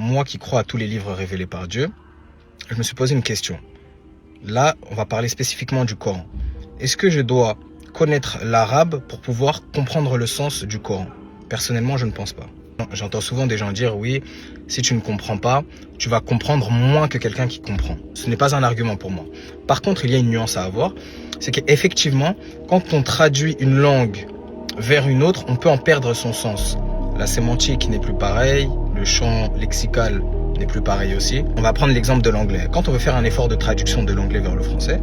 moi qui crois à tous les livres révélés par Dieu, je me suis posé une question. Là, on va parler spécifiquement du Coran. Est-ce que je dois connaître l'arabe pour pouvoir comprendre le sens du Coran? Personnellement, je ne pense pas. J'entends souvent des gens dire, oui, si tu ne comprends pas, tu vas comprendre moins que quelqu'un qui comprend. Ce n'est pas un argument pour moi. Par contre, il y a une nuance à avoir, c'est qu'effectivement, quand on traduit une langue vers une autre, on peut en perdre son sens. La sémantique n'est plus pareille, le champ lexical n'est plus pareil aussi. On va prendre l'exemple de l'anglais. Quand on veut faire un effort de traduction de l'anglais vers le français,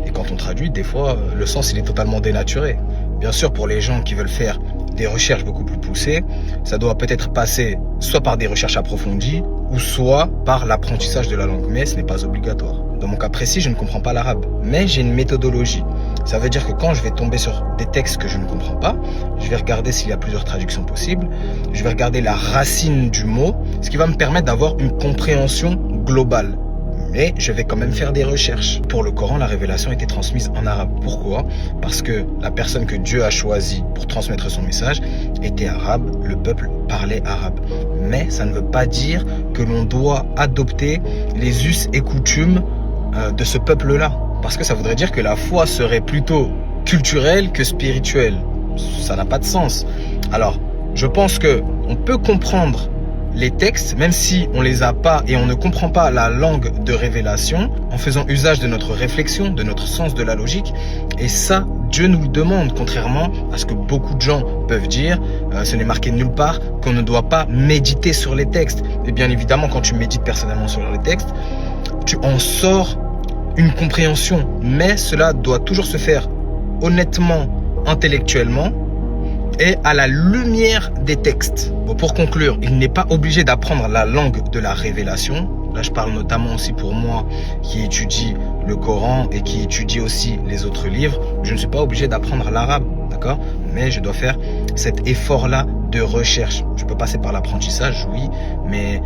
et quand on traduit, des fois, le sens il est totalement dénaturé. Bien sûr, pour les gens qui veulent faire des recherches beaucoup plus poussées, ça doit peut-être passer soit par des recherches approfondies, ou soit par l'apprentissage de la langue, mais ce n'est pas obligatoire. Dans mon cas précis, je ne comprends pas l'arabe, mais j'ai une méthodologie. Ça veut dire que quand je vais tomber sur des textes que je ne comprends pas, je vais regarder s'il y a plusieurs traductions possibles, je vais regarder la racine du mot, ce qui va me permettre d'avoir une compréhension globale. Mais je vais quand même faire des recherches. Pour le Coran, la révélation a été transmise en arabe. Pourquoi? Parce que la personne que Dieu a choisie pour transmettre son message était arabe, le peuple parlait arabe. Mais ça ne veut pas dire que l'on doit adopter les us et coutumes de ce peuple-là. Parce que ça voudrait dire que la foi serait plutôt culturelle que spirituelle. Ça n'a pas de sens. Alors, je pense que on peut comprendre les textes, même si on les a pas et on ne comprend pas la langue de révélation, en faisant usage de notre réflexion, de notre sens de la logique. Et ça, Dieu nous le demande, contrairement à ce que beaucoup de gens peuvent dire. Ce n'est marqué nulle part qu'on ne doit pas méditer sur les textes. Et bien évidemment, quand tu médites personnellement sur les textes, tu en sors une compréhension, mais cela doit toujours se faire honnêtement, intellectuellement et à la lumière des textes. Bon, pour conclure, il n'est pas obligé d'apprendre la langue de la révélation. Là, je parle notamment aussi pour moi qui étudie le Coran et qui étudie aussi les autres livres. Je ne suis pas obligé d'apprendre l'arabe, d'accord? Mais je dois faire cet effort-là de recherche. Je peux passer par l'apprentissage, oui, mais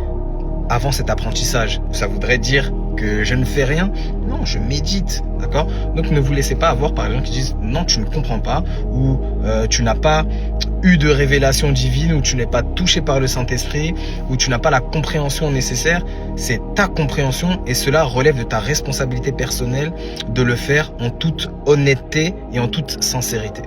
avant cet apprentissage, ça voudrait dire que je ne fais rien? Non, je médite, d'accord? Donc ne vous laissez pas avoir par exemple qui disent non, tu ne comprends pas, ou tu n'as pas eu de révélation divine, ou tu n'es pas touché par le Saint-Esprit, ou tu n'as pas la compréhension nécessaire. C'est ta compréhension et cela relève de ta responsabilité personnelle de le faire en toute honnêteté et en toute sincérité.